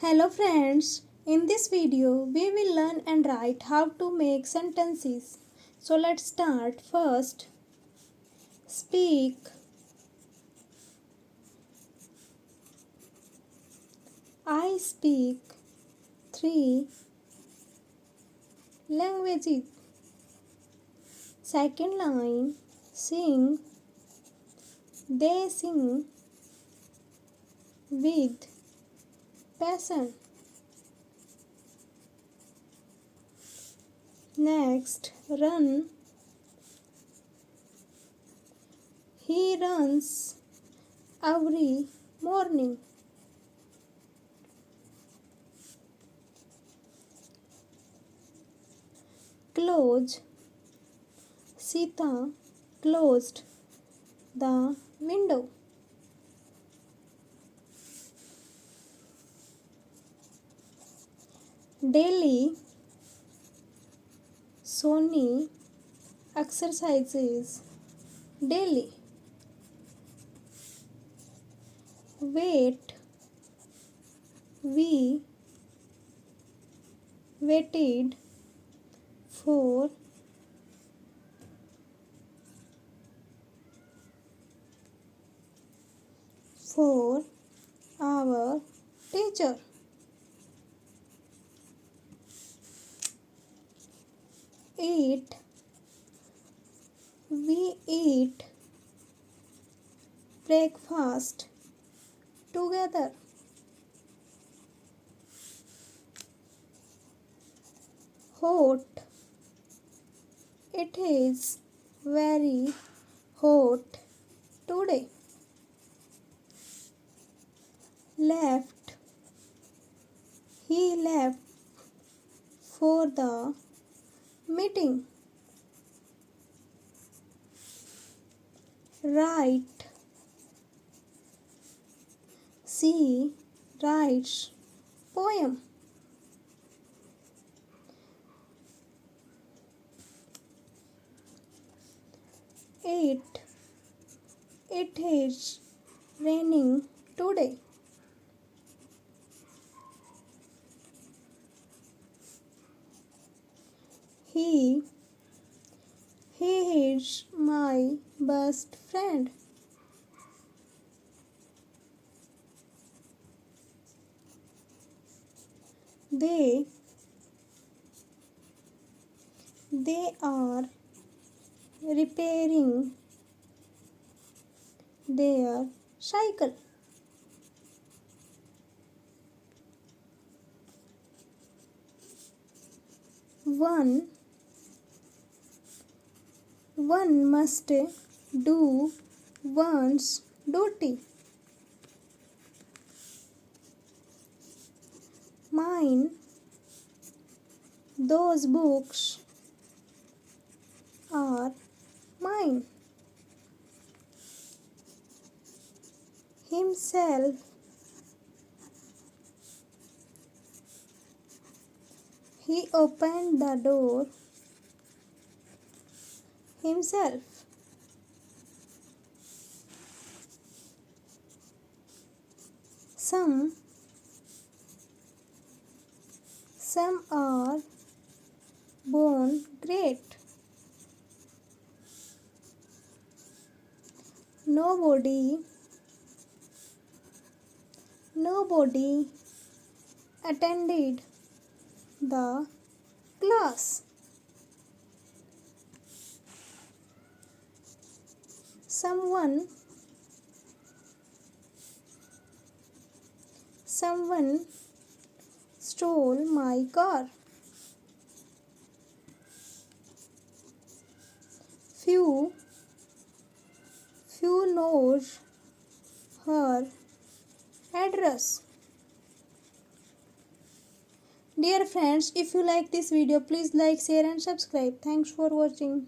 Hello friends, in this video we will learn and write how to make sentences. So let's start. First, speak. I speak 3 languages. Second line, sing. They sing with passion. Next, run. He runs every morning. Close. Sita closed the window. Daily, Sony exercises daily. Wait, we waited for our teacher. Eat, we eat breakfast together. Hot, it is very hot today. Left, he left for the meeting. Write, she writes poem. It is raining today. He is my best friend. They are repairing their cycle. One must do one's duty. Mine, those books are mine. Himself, he opened the door himself. Some are born great. Nobody attended the class. Someone stole my car. Few knows her address. Dear friends, if you like this video, please like, share and subscribe. Thanks for watching.